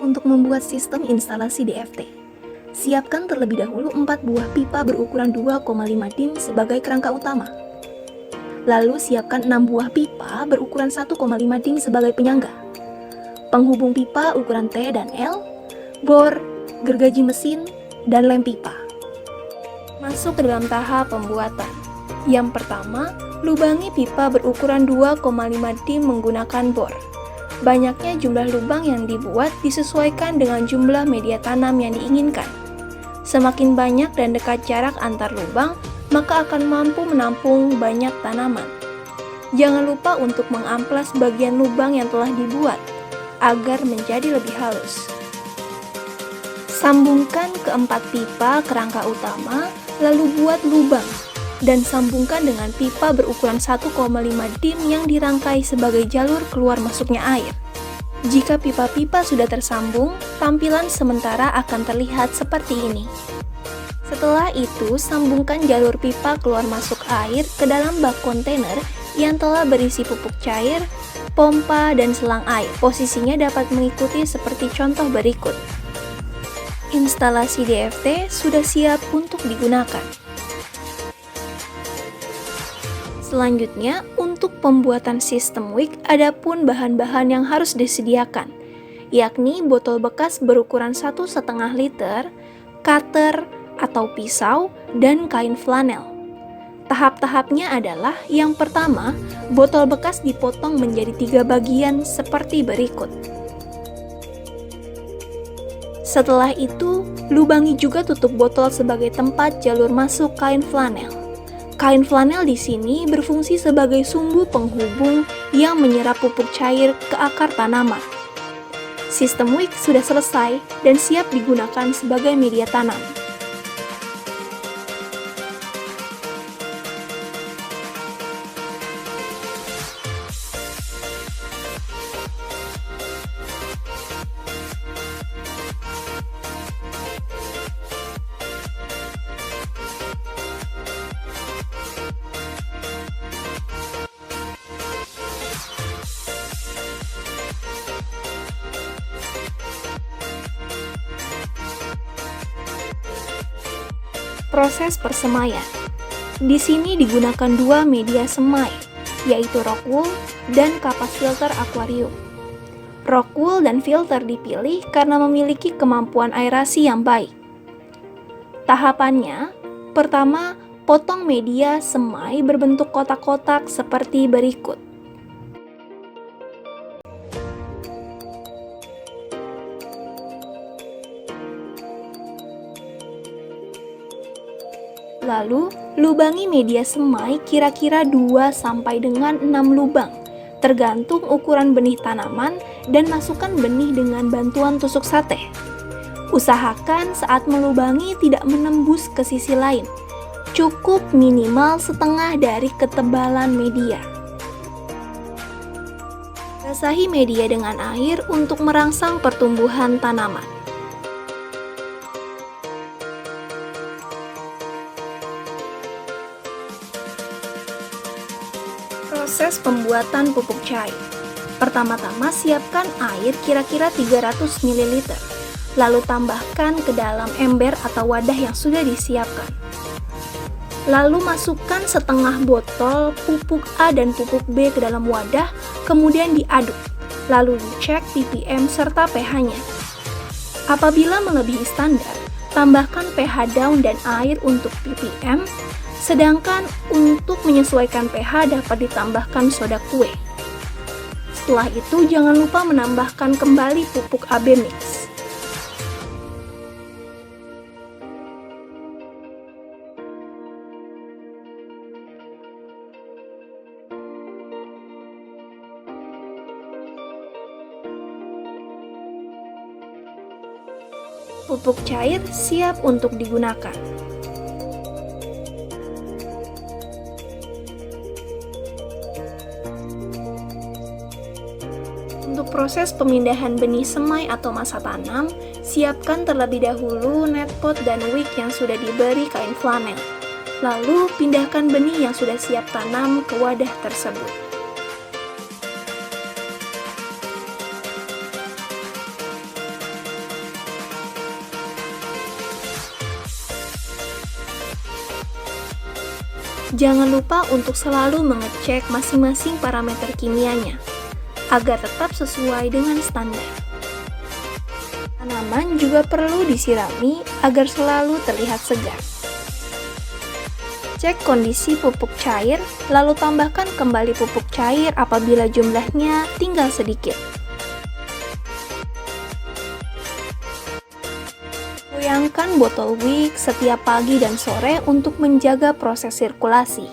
Untuk membuat sistem instalasi DFT, siapkan terlebih dahulu 4 buah pipa berukuran 2,5 dim sebagai kerangka utama. Lalu siapkan 6 buah pipa berukuran 1,5 dim sebagai penyangga. Penghubung pipa ukuran T dan L, bor, gergaji mesin, dan lem pipa. Masuk ke dalam tahap pembuatan. Yang pertama, lubangi pipa berukuran 2,5 dim menggunakan bor. Banyaknya jumlah lubang yang dibuat disesuaikan dengan jumlah media tanam yang diinginkan. Semakin banyak dan dekat jarak antar lubang, maka akan mampu menampung banyak tanaman. Jangan lupa untuk mengamplas bagian lubang yang telah dibuat, agar menjadi lebih halus. Sambungkan keempat pipa kerangka utama, lalu buat lubang, dan sambungkan dengan pipa berukuran 1,5 dim yang dirangkai sebagai jalur keluar masuknya air. Jika pipa-pipa sudah tersambung, tampilan sementara akan terlihat seperti ini. Setelah itu, sambungkan jalur pipa keluar masuk air ke dalam bak kontainer yang telah berisi pupuk cair, pompa, dan selang air. Posisinya dapat mengikuti seperti contoh berikut. Instalasi DFT sudah siap untuk digunakan. Selanjutnya, untuk pembuatan sistem WIC, ada pun bahan-bahan yang harus disediakan, yakni botol bekas berukuran 1,5 liter, cutter atau pisau, dan kain flanel. Tahap-tahapnya adalah, yang pertama, botol bekas dipotong menjadi 3 bagian seperti berikut. Setelah itu, lubangi juga tutup botol sebagai tempat jalur masuk kain flanel. Kain flanel di sini berfungsi sebagai sumbu penghubung yang menyerap pupuk cair ke akar tanaman. Sistem WIC sudah selesai dan siap digunakan sebagai media tanam. Proses persemaian. Di sini digunakan 2 media semai, yaitu rock wool dan kapas filter akuarium. Rock wool dan filter dipilih karena memiliki kemampuan aerasi yang baik. Tahapannya, pertama, potong media semai berbentuk kotak-kotak seperti berikut. Lalu, lubangi media semai kira-kira 2 sampai dengan 6 lubang, tergantung ukuran benih tanaman, dan masukkan benih dengan bantuan tusuk sate. Usahakan saat melubangi tidak menembus ke sisi lain, cukup minimal setengah dari ketebalan media. Basahi media dengan air untuk merangsang pertumbuhan tanaman. Proses pembuatan pupuk cair. Pertama-tama siapkan air kira-kira 300 ml, lalu tambahkan ke dalam ember atau wadah yang sudah disiapkan. Lalu masukkan setengah botol pupuk A dan pupuk B ke dalam wadah, kemudian diaduk, lalu dicek ppm serta pH-nya. Apabila melebihi standar, tambahkan pH daun dan air untuk ppm, sedangkan untuk menyesuaikan pH dapat ditambahkan soda kue. Setelah itu jangan lupa menambahkan kembali pupuk AB mix. Pupuk cair siap untuk digunakan. Untuk proses pemindahan benih semai atau masa tanam, siapkan terlebih dahulu netpot dan wick yang sudah diberi kain flanel. Lalu, pindahkan benih yang sudah siap tanam ke wadah tersebut. Jangan lupa untuk selalu mengecek masing-masing parameter kimianya, agar tetap sesuai dengan standar. Tanaman juga perlu disirami agar selalu terlihat segar. Cek kondisi pupuk cair, lalu tambahkan kembali pupuk cair apabila jumlahnya tinggal sedikit. Goyangkan botol wick setiap pagi dan sore untuk menjaga proses sirkulasi.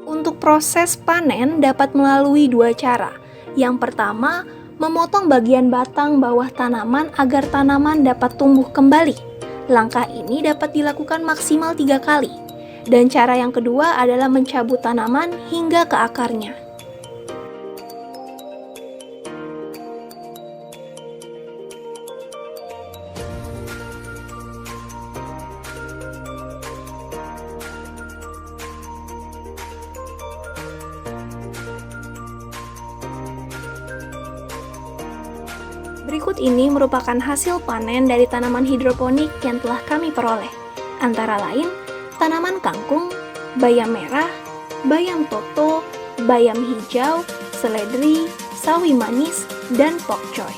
Untuk proses panen dapat melalui dua cara. Yang pertama, memotong bagian batang bawah tanaman agar tanaman dapat tumbuh kembali. Langkah ini dapat dilakukan maksimal 3 kali. Dan cara yang kedua adalah mencabut tanaman hingga ke akarnya. Berikut ini merupakan hasil panen dari tanaman hidroponik yang telah kami peroleh, antara lain tanaman kangkung, bayam merah, bayam toto, bayam hijau, seledri, sawi manis, dan pokcoy.